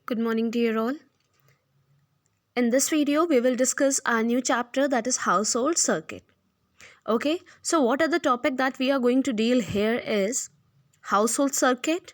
Good morning, dear all. In this video, we will discuss our new chapter, that is household circuit. Okay, so what are the topic that we are going to deal here is household circuit.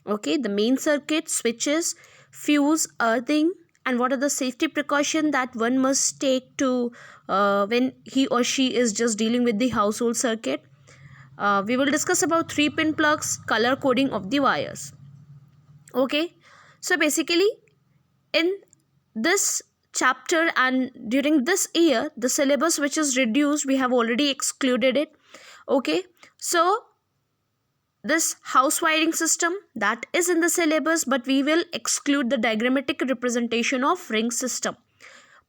Okay, the main circuit, switches, fuse, earthing, and what are the safety precaution that one must take to when he or she is just dealing with the household circuit. We will discuss about 3-pin plugs, color coding of the wires. Okay, so basically in this chapter and during this year, the syllabus which is reduced, we have already excluded it. Okay, so this house wiring system, that is in the syllabus, but we will exclude the diagrammatic representation of ring system.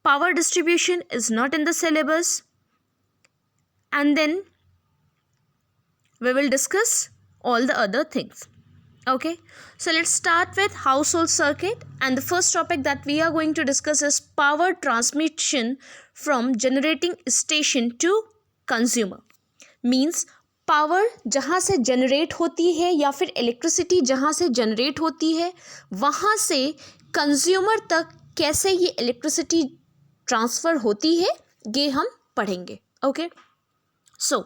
Power distribution is not in the syllabus. And then we will discuss all the other things. Okay, so let's start with household circuit, and the first topic that we are going to discuss is power transmission from generating station to consumer. Means power जहाँ से generate होती है या फिर electricity जहाँ से generate होती है वहाँ से कंज्यूमर तक कैसे ये इलेक्ट्रिसिटी ट्रांसफ़र होती है ये हम पढ़ेंगे. Okay, so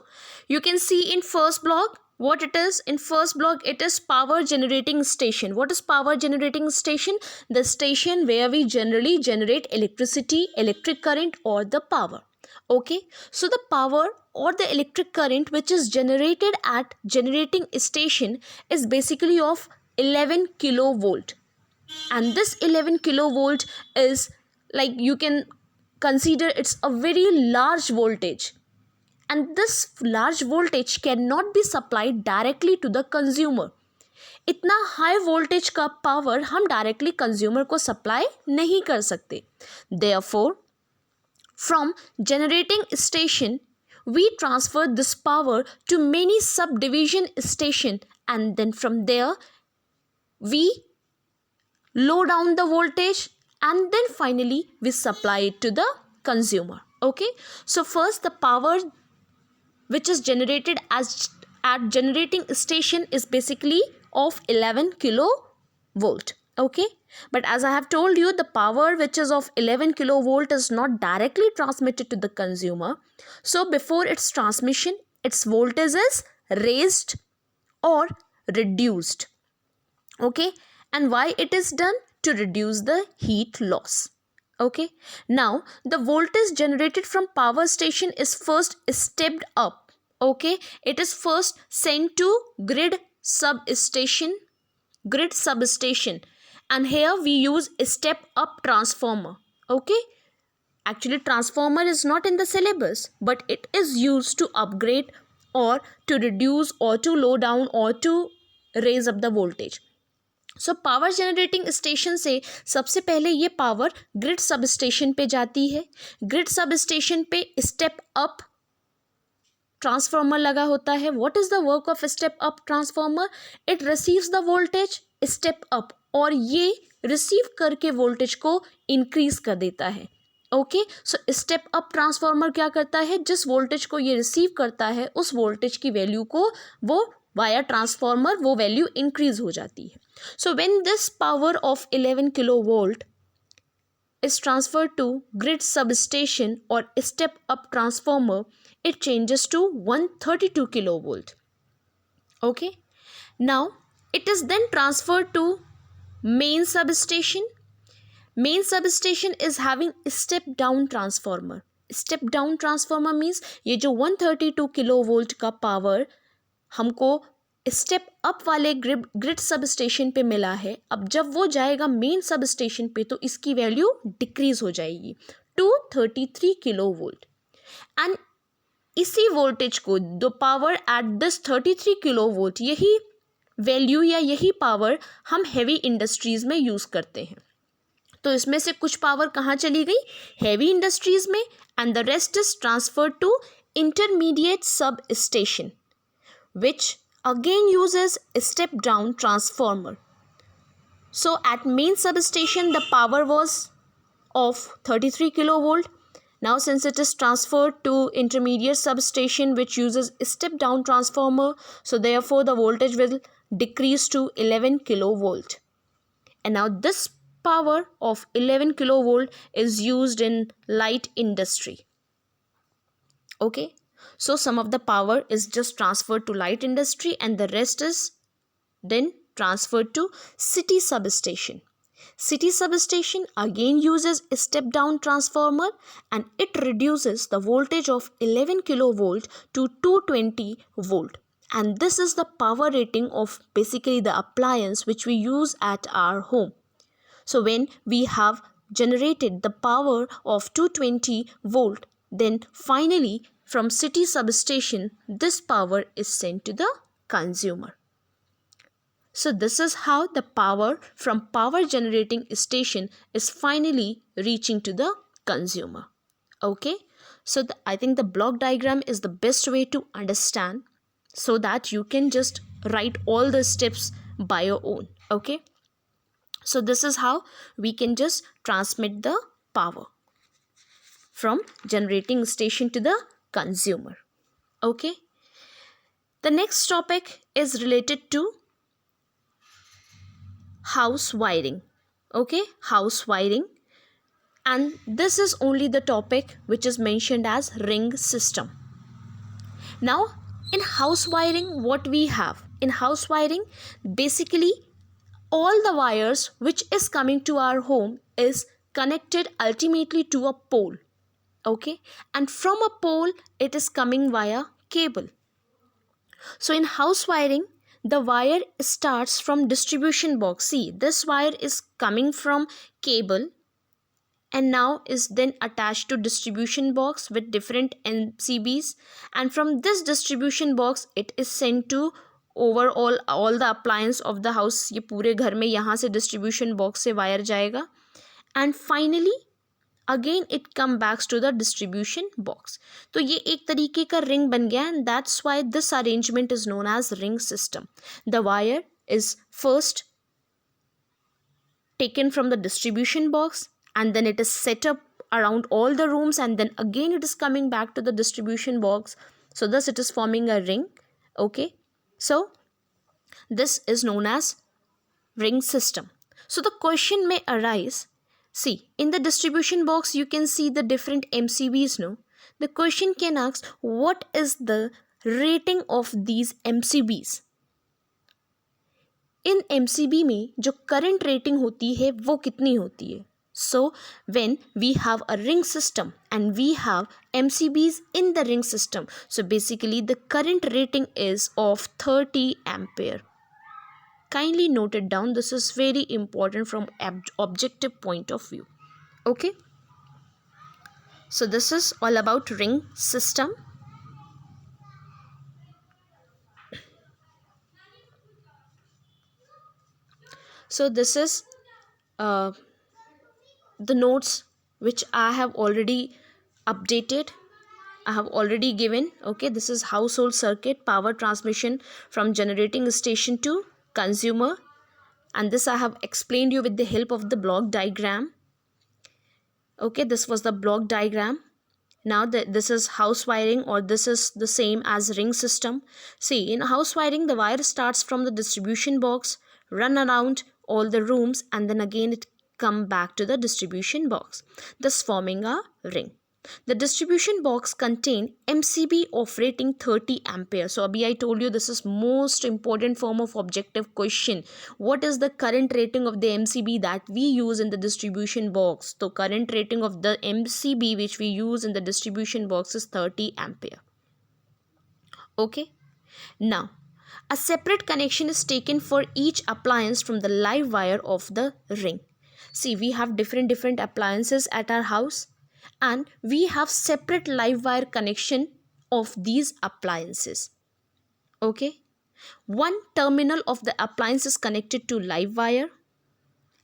you can see in first block what it is. In first block it is power generating station. What is power generating station? The station where we generally generate electricity, electric current or the power. Okay, so the power or the electric current which is generated at generating station is basically of 11 kilovolt, and this 11 kilovolt is like you can consider it's a very large voltage, and this large voltage cannot be supplied directly to the consumer. इतना high voltage का power हम directly consumer को supply नहीं कर सकते. Therefore, from generating station, we transfer this power to many subdivision station, and then from there we low down the voltage, and then finally we supply it to the consumer. Okay, so first the power which is generated as at generating station is basically of 11 kilovolt. Okay, but as I have told you, the power which is of 11 kilovolt is not directly transmitted to the consumer. So before its transmission, its voltage is raised or reduced. Okay, and why it is done? To reduce the heat loss. Okay, now the voltage generated from power station is first stepped up. Okay, it is first sent to grid substation, and here we use a step up transformer. Okay, actually transformer is not in the syllabus, but it is used to upgrade or to reduce or to low down or to raise up the voltage. So power generating station से सबसे पहले ये power grid sub station पे जाती है. Grid sub station पे step up transformer लगा होता है. What is the work of step up transformer? It receives the voltage step up, और ये रिसीव करके वोल्टेज को इंक्रीज कर देता है. Okay, so step up transformer क्या करता है? जिस वोल्टेज को ये रिसीव करता है उस वोल्टेज की वैल्यू को वो वाया ट्रांसफार्मर वो वैल्यू इंक्रीज हो जाती है. So when this power of 11 kilovolt is transferred to grid substation or step up transformer, it changes to 132 kilovolt. Okay, now it is then transferred to main substation. Main substation is having step down transformer. Step down transformer means ये जो 132 kilovolt का power हमको step up वाले grid sub station पे मिला है, अब जब वो जाएगा मेन सब स्टेशन पे तो इसकी वैल्यू डिक्रीज हो जाएगी टू 33 किलोवोल्ट. एंड इसी वोल्टेज को the power at this 33 kilovolt, यही वैल्यू या यही पावर हम हैवी इंडस्ट्रीज में यूज़ करते हैं. तो इसमें से कुछ पावर कहाँ चली गई? हैवी इंडस्ट्रीज में, and the rest is transfer to intermediate substation which again uses a step down transformer. So at main substation the power was of 33 kilovolt. Now since it is transferred to intermediate substation which uses a step down transformer, so therefore the voltage will decrease to 11 kilovolt. And now this power of 11 kilovolt is used in light industry. Okay, so some of the power is just transferred to light industry and the rest is then transferred to city substation. City substation again uses a step down transformer and it reduces the voltage of 11 kilovolt to 220 volt. And this is the power rating of basically the appliance which we use at our home. So when we have generated the power of 220 volt, then finally from city substation this power is sent to the consumer. So this is how the power from power generating station is finally reaching to the consumer. Okay, so I think the block diagram is the best way to understand so that you can just write all the steps by your own. Okay, so this is how we can just transmit the power from generating station to the consumer. Okay, the next topic is related to house wiring. Okay, house wiring, and this is only the topic which is mentioned as ring system. Now in house wiring, what we have in house wiring, basically all the wires which is coming to our home is connected ultimately to a pole. Okay, and from a pole it is coming via cable. So in house wiring, the wire starts from distribution box. See, this wire is coming from cable and now is then attached to distribution box with different MCBs, and from this distribution box it is sent to overall all the appliance of the house. ये पूरे घर में यहाँ से distribution box से wire जाएगा and finally again it come back to the distribution box. तो ये एक तरीके का ring बन गया and that's why this arrangement is known as ring system. The wire is first taken from the distribution box and then it is set up around all the rooms and then again it is coming back to the distribution box. So thus it is forming a ring. Okay, so this is known as ring system. So the question may arise, see, in the distribution box you can see the different MCBs, no? The question can ask, what is the rating of these MCBs? In MCB में जो current rating होती है वो कितनी होती है? So when we have a ring system and we have MCBs in the ring system, so basically the current rating is of 30 ampere. Kindly note it down. This is very important from objective point of view. Okay, so this is all about ring system. So this is the notes which I have already updated, I have already given. Okay, this is household circuit, power transmission from generating station to consumer, and this I have explained you with the help of the block diagram. Okay, this was the block diagram. Now this is house wiring, or this is the same as ring system. See, in house wiring the wire starts from the distribution box, run around all the rooms and then again it come back to the distribution box, thus forming a ring. The distribution box contain MCB of rating 30 ampere. So abhi I told you this is most important form of objective question. What is the current rating of the MCB that we use in the distribution box? So current rating of the MCB which we use in the distribution box is 30 ampere. Okay. Now a separate connection is taken for each appliance from the live wire of the ring. See, we have different appliances at our house and we have separate live wire connection of these appliances. Okay, one terminal of the appliance is connected to live wire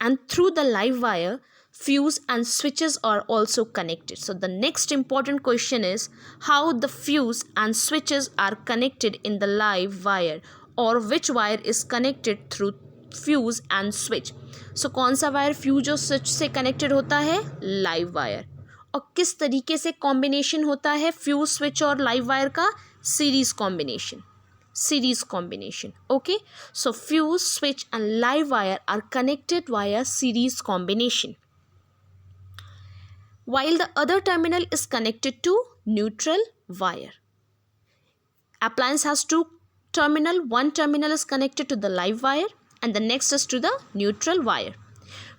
and through the live wire fuse and switches are also connected. So the next important question is how the fuse and switches are connected in the live wire, or which wire is connected through fuse and switch. So कौन सा wire fuse और switch से connected होता है? Live wire. और किस तरीके से कॉम्बिनेशन होता है फ्यूज स्विच और लाइव वायर का? Series combination. series combination. Okay, so fuse, switch and live wire are connected via series combination, while the other terminal is connected to neutral wire. Appliance has two terminal. One terminal is connected to the live wire and the next is to the neutral wire.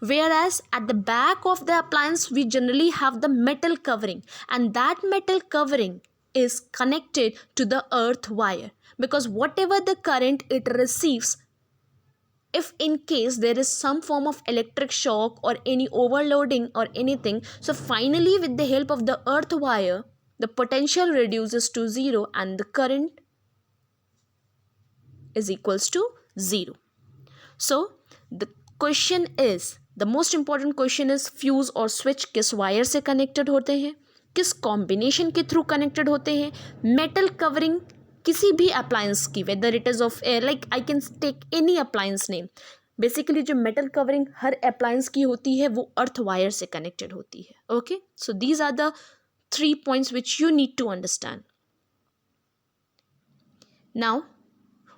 Whereas at the back of the appliance we generally have the metal covering, and that metal covering is connected to the earth wire, because whatever the current it receives, if in case there is some form of electric shock or any overloading or anything, so finally with the help of the earth wire the potential reduces to zero and the current is equals to 0. So the question is, the most important question is, fuse और switch किस wire से connected होते हैं, किस combination के through connected होते हैं. Metal covering किसी भी अप्लायंस की, whether it is of air, like I can take any appliance name, basically जो मेटल कवरिंग हर अप्लायंस की होती है वो अर्थ वायर से कनेक्टेड होती है. Okay, so these are the 3 points which you need to understand. Now,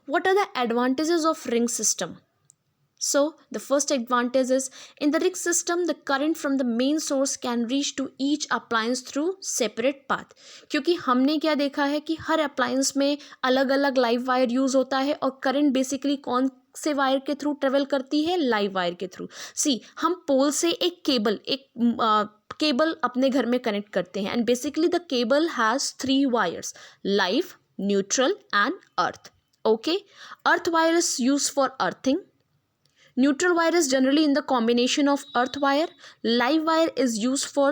what are the advantages of ring system? So the first advantage is, in the ring system the current from the main source can reach to each appliance through separate path. क्योंकि हमने क्या देखा है कि हर appliance में अलग अलग live wire use होता है और करंट बेसिकली कौन से वायर के थ्रू ट्रेवल करती है, लाइव वायर के थ्रू. सी, हम पोल से एक केबल अपने घर में कनेक्ट करते हैं, and basically the cable has 3 wires, live, neutral and earth. Okay, earth wire is use for earthing. Neutral wire is generally in the combination of earth wire. Live wire is used for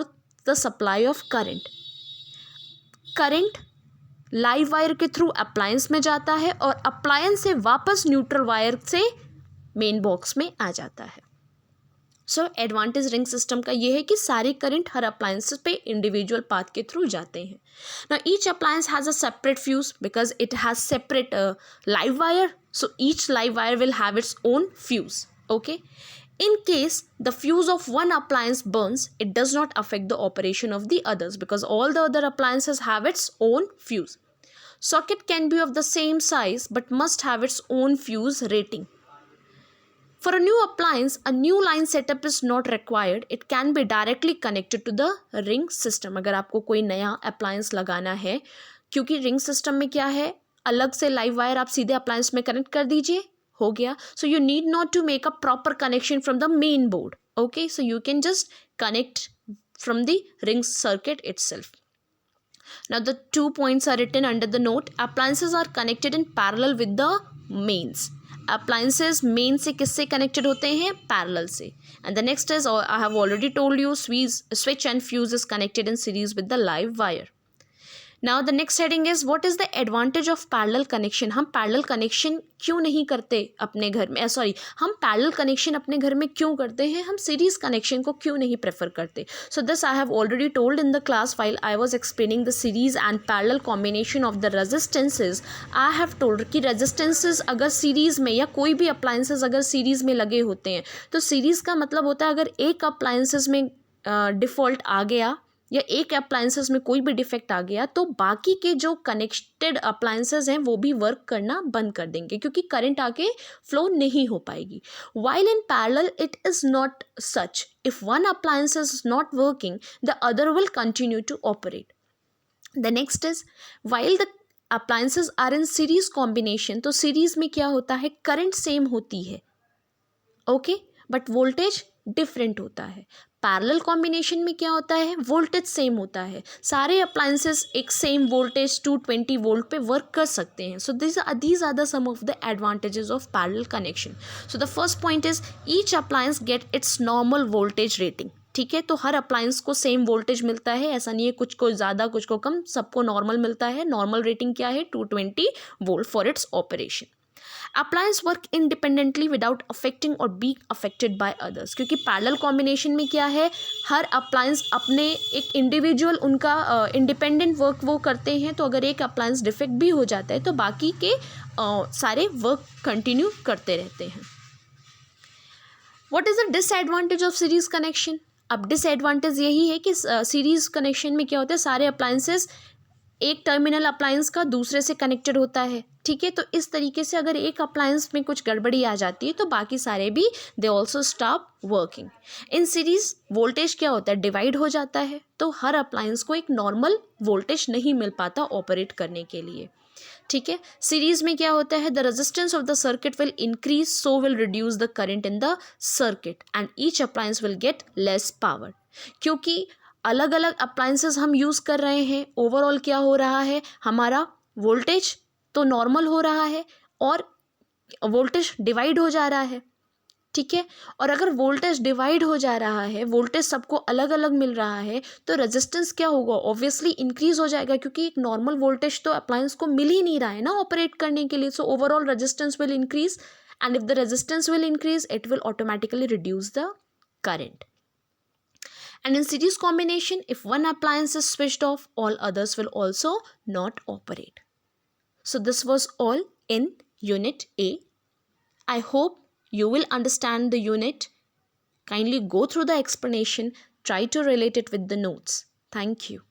the supply of current. Current live wire के through appliance में जाता है और appliance से वापस neutral wire से main box में आ जाता है. सो एडवांटेज रिंग सिस्टम का ये है कि सारे करंट हर अप्लायंस पे इंडिविजुअल पाथ के थ्रू जाते हैं. Now each appliance has a separate fuse because it has separate live wire. So each live wire will have its own fuse. Okay, in case the fuse of one appliance burns, it does not affect the operation of the others because all the other appliances have its own fuse. Socket can be of the same size but must have its own fuse rating. For a new appliance, a new line setup is not required. It can be directly connected to the ring system. अगर आपको कोई नया appliance लगाना है, क्योंकि ring system में क्या है, अलग से लाइव वायर आप सीधे अप्लायंस में कनेक्ट कर दीजिए, हो गया. So you need not to make a proper connection from the main board. Okay, so you can just connect from the ring circuit itself. Now the 2 points are written under the note. Appliances are connected in parallel with the mains. Appliances main से किससे connected होते हैं, parallel से. And the next is, I have already told you, switch and fuse is connected in series with the live wire. Now the next heading is, what is the advantage of parallel connection? हम parallel connection क्यों नहीं करते अपने घर में, हम parallel connection अपने घर में क्यों करते हैं, हम series connection को क्यों नहीं prefer करते? So this I have already told in the class while I was explaining the series and parallel combination of the resistances. I have told कि resistances अगर series में या कोई भी appliances अगर series में लगे होते हैं तो series का मतलब होता है अगर एक appliances में default आ गया या एक अप्लायंसेस में कोई भी डिफेक्ट आ गया तो बाकी के जो कनेक्टेड अप्लायंसेस हैं वो भी वर्क करना बंद कर देंगे क्योंकि करंट आगे फ्लो नहीं हो पाएगी. While in parallel it is not such. If one appliance is not working the other will continue to operate. The next is, while the appliances are in series combination, तो series में क्या होता है, current same होती है, okay, but voltage different होता है. Parallel combination में क्या होता है, वोल्टेज सेम होता है, सारे अप्लायंसेस एक सेम वोल्टेज 220 वोल्ट पे वर्क कर सकते हैं. सो these are the some of the advantages of parallel connection. So the first point is, each appliance get its normal voltage rating. ठीक है, तो हर अप्लायंस को सेम वोल्टेज मिलता है, ऐसा नहीं है कुछ को ज़्यादा कुछ को कम, सबको नॉर्मल मिलता है. नॉर्मल रेटिंग क्या है, 220 volt for its operation. Appliance work independently without affecting और बी अफेक्टेड बाय अदर्स, क्योंकि पैरेलल कॉम्बिनेशन में क्या है, हर अप्लायंस अपने एक इंडिविजुअल उनका इंडिपेंडेंट वर्क वो करते हैं. तो अगर एक अप्लायंस डिफेक्ट भी हो जाता है तो बाकी के सारे वर्क कंटिन्यू करते रहते हैं. What is the disadvantage of series connection? अब डिसएडवांटेज यही है कि सीरीज कनेक्शन में क्या होता है, सारे अप्लायंसेस एक टर्मिनल अप्लायंस का दूसरे से कनेक्टेड होता है, ठीक है। तो इस तरीके से अगर एक अप्लायंस में कुछ गड़बड़ी आ जाती है तो बाकी सारे भी they also stop working. In series voltage क्या होता है, डिवाइड हो जाता है, तो हर अप्लायंस को एक नॉर्मल वोल्टेज नहीं मिल पाता ऑपरेट करने के लिए। ठीक है। सीरीज में क्या होता है, the resistance of the circuit will increase, so will reduce the current in the circuit and each appliance will get less power. क्योंकि अलग अलग अप्लायंसेस हम यूज कर रहे हैं, ओवरऑल क्या हो रहा है, हमारा वोल्टेज तो नॉर्मल हो रहा है और वोल्टेज डिवाइड हो जा रहा है। ठीक है। और अगर वोल्टेज डिवाइड हो जा रहा है, वोल्टेज सबको अलग अलग मिल रहा है, तो रेजिस्टेंस क्या होगा, ऑब्वियसली इंक्रीज हो जाएगा, क्योंकि एक नॉर्मल वोल्टेज तो अप्लायंस को मिल ही नहीं रहा है ना ऑपरेट करने के लिए। So overall resistance will increase and if the resistance will increase it will automatically reduce the current. And in series combination, if one appliance is switched off, all others will also not operate. So this was all in unit A. I hope you will understand the unit. Kindly go through the explanation, try to relate it with the notes. Thank you.